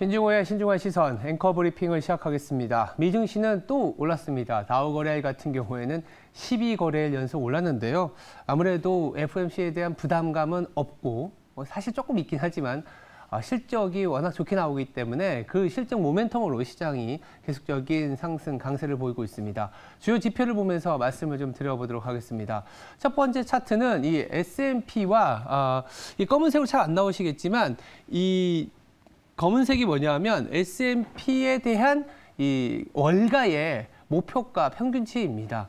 신중호의 신중한 시선 앵커 브리핑을 시작하겠습니다. 미증시는 또 올랐습니다. 다우거래일 같은 경우에는 12거래일 연속 올랐는데요. 아무래도 FOMC에 대한 부담감은 없고 사실 조금 있긴 하지만 실적이 워낙 좋게 나오기 때문에 그 실적 모멘텀으로 시장이 계속적인 상승 강세를 보이고 있습니다. 주요 지표를 보면서 말씀을 좀 드려보도록 하겠습니다. 첫 번째 차트는 이 S&P와 이 검은색으로 잘 안 나오시겠지만 이 검은색이 뭐냐면 S&P에 대한 이 월가의 목표가 평균치입니다.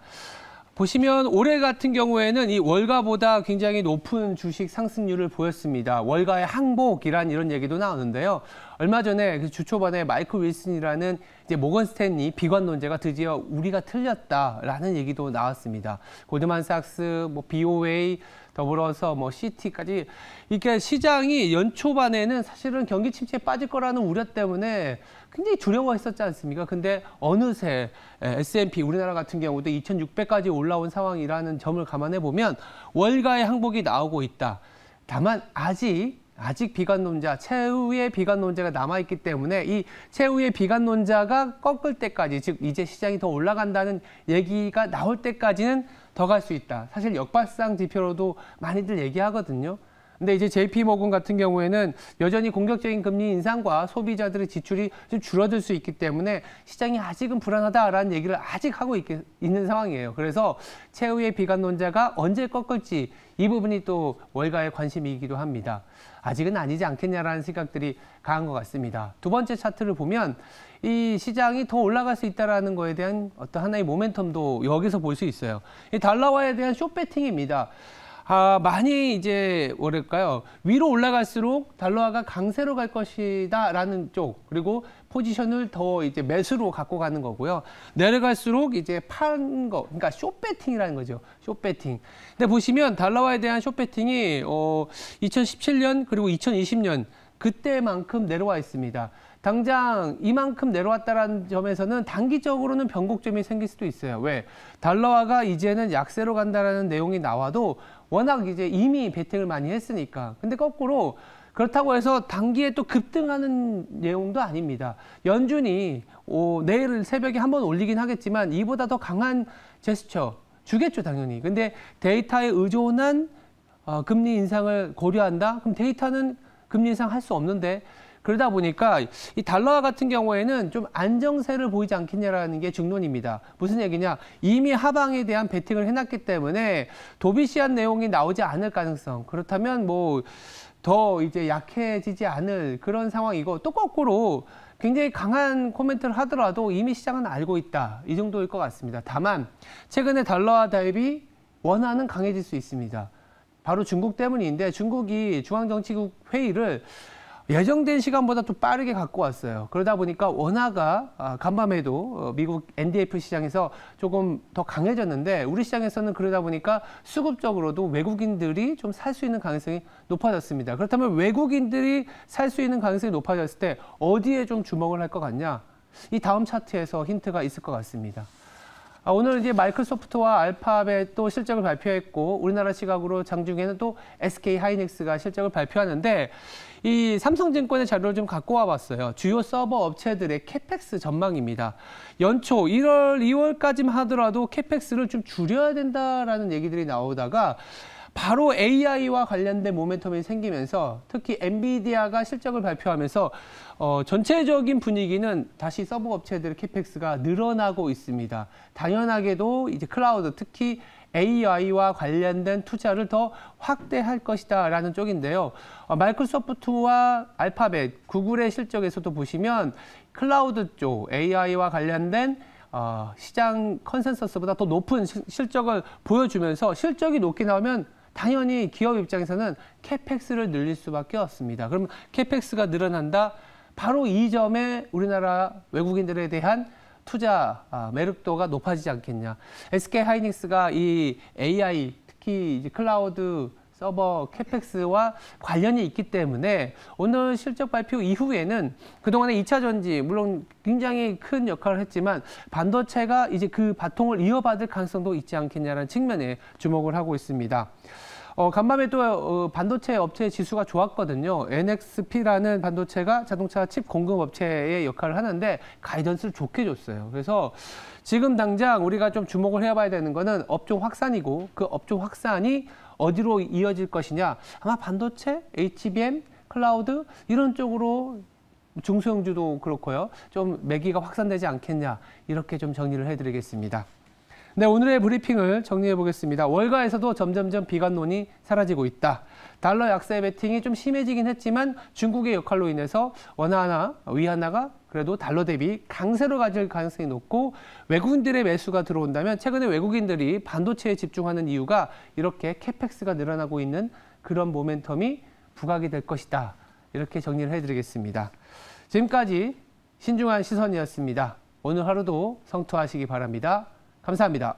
보시면 올해 같은 경우에는 이 월가보다 굉장히 높은 주식 상승률을 보였습니다. 월가의 항복이란 이런 얘기도 나오는데요. 얼마 전에 그 주 초반에 마이클 윌슨이라는 이제 모건 스탠리 비관론자가 드디어 우리가 틀렸다라는 얘기도 나왔습니다. 골드만삭스, BOA 더불어서 CT까지 이렇게 시장이 연초반에는 사실은 경기 침체에 빠질 거라는 우려 때문에 굉장히 두려워했었지 않습니까? 근데 어느새 S&P 우리나라 같은 경우도 2,600까지 올라온 상황이라는 점을 감안해 보면 월가의 항복이 나오고 있다. 다만 아직 비관론자, 최후의 비관론자가 남아있기 때문에 이 최후의 비관론자가 꺾을 때까지, 즉 이제 시장이 더 올라간다는 얘기가 나올 때까지는 더 갈 수 있다. 사실 역발상 지표로도 많이들 얘기하거든요. 근데 이제 JP모건 같은 경우에는 여전히 공격적인 금리 인상과 소비자들의 지출이 좀 줄어들 수 있기 때문에 시장이 아직은 불안하다라는 얘기를 아직 하고 있는 상황이에요. 그래서 최후의 비관론자가 언제 꺾을지 이 부분이 또 월가의 관심이기도 합니다. 아직은 아니지 않겠냐라는 생각들이 강한 것 같습니다. 두 번째 차트를 보면 이 시장이 더 올라갈 수 있다는 거에 대한 어떤 하나의 모멘텀도 여기서 볼 수 있어요. 이 달러화에 대한 숏배팅입니다. 많이 이제 뭐랄까요, 위로 올라갈수록 달러화가 강세로 갈 것이다라는 쪽, 그리고 포지션을 더 이제 매수로 갖고 가는 거고요. 내려갈수록 이제 파는 거, 그러니까 숏배팅이라는 거죠. 숏배팅. 근데 보시면 달러화에 대한 숏배팅이 2017년 그리고 2020년 그때만큼 내려와 있습니다. 당장 이만큼 내려왔다는 점에서는 단기적으로는 변곡점이 생길 수도 있어요. 왜? 달러화가 이제는 약세로 간다라는 내용이 나와도 워낙 이제 이미 베팅을 많이 했으니까. 근데 거꾸로 그렇다고 해서 단기에 또 급등하는 내용도 아닙니다. 연준이 내일 새벽에 한번 올리긴 하겠지만 이보다 더 강한 제스처 주겠죠, 당연히. 근데 데이터에 의존한 금리 인상을 고려한다? 그럼 데이터는 금리 인상 할 수 없는데, 그러다 보니까 이 달러화 같은 경우에는 좀 안정세를 보이지 않겠냐라는 게 중론입니다. 무슨 얘기냐? 이미 하방에 대한 베팅을 해놨기 때문에 도비시한 내용이 나오지 않을 가능성. 그렇다면 더 이제 약해지지 않을 그런 상황이고, 또 거꾸로 굉장히 강한 코멘트를 하더라도 이미 시장은 알고 있다. 이 정도일 것 같습니다. 다만 최근에 달러화 대비 원화는 강해질 수 있습니다. 바로 중국 때문인데, 중국이 중앙정치국 회의를 예정된 시간보다 또 빠르게 갖고 왔어요. 그러다 보니까 원화가 간밤에도 미국 NDF 시장에서 조금 더 강해졌는데, 우리 시장에서는 그러다 보니까 수급적으로도 외국인들이 좀 살 수 있는 가능성이 높아졌습니다. 그렇다면 외국인들이 살 수 있는 가능성이 높아졌을 때 어디에 좀 주목을 할 것 같냐? 이 다음 차트에서 힌트가 있을 것 같습니다. 오늘 이제 마이크로소프트와 알파벳 또 실적을 발표했고, 우리나라 시각으로 장중에는 또 SK 하이닉스가 실적을 발표하는데, 이 삼성증권의 자료를 좀 갖고 와봤어요. 주요 서버 업체들의 캐펙스 전망입니다. 연초 1월, 2월까지만 하더라도 캐펙스를 좀 줄여야 된다라는 얘기들이 나오다가 바로 AI와 관련된 모멘텀이 생기면서 특히 엔비디아가 실적을 발표하면서 전체적인 분위기는 다시 서버 업체들의 캐펙스가 늘어나고 있습니다. 당연하게도 이제 클라우드, 특히 AI와 관련된 투자를 더 확대할 것이다라는 쪽인데요. 마이크로소프트와 알파벳, 구글의 실적에서도 보시면 클라우드 쪽 AI와 관련된 시장 컨센서스보다 더 높은 실적을 보여주면서, 실적이 높게 나오면 당연히 기업 입장에서는 캐펙스를 늘릴 수밖에 없습니다. 그럼 캐펙스가 늘어난다? 바로 이 점에 우리나라 외국인들에 대한 투자 매력도가 높아지지 않겠냐. SK 하이닉스가 이 AI, 특히 이제 클라우드 서버 캐펙스와 관련이 있기 때문에 오늘 실적 발표 이후에는 그동안의 2차 전지, 물론 굉장히 큰 역할을 했지만 반도체가 이제 그 바통을 이어받을 가능성도 있지 않겠냐라는 측면에 주목을 하고 있습니다. 간밤에 또 반도체 업체 지수가 좋았거든요. NXP라는 반도체가 자동차 칩 공급 업체의 역할을 하는데 가이던스를 좋게 줬어요. 그래서 지금 당장 우리가 좀 주목을 해봐야 되는 거는 업종 확산이고 그 업종 확산이 어디로 이어질 것이냐. 아마 반도체, HBM, 클라우드 이런 쪽으로 중소형주도 그렇고요. 좀 매기가 확산되지 않겠냐. 이렇게 좀 정리를 해드리겠습니다. 네, 오늘의 브리핑을 정리해 보겠습니다. 월가에서도 점점점 비관론이 사라지고 있다. 달러 약세 베팅이 좀 심해지긴 했지만 중국의 역할로 인해서 원화나 위안화가 그래도 달러 대비 강세로 가질 가능성이 높고 외국인들의 매수가 들어온다면 최근에 외국인들이 반도체에 집중하는 이유가 이렇게 캐펙스가 늘어나고 있는 그런 모멘텀이 부각이 될 것이다. 이렇게 정리를 해드리겠습니다. 지금까지 신중한 시선이었습니다. 오늘 하루도 성투하시기 바랍니다. 감사합니다.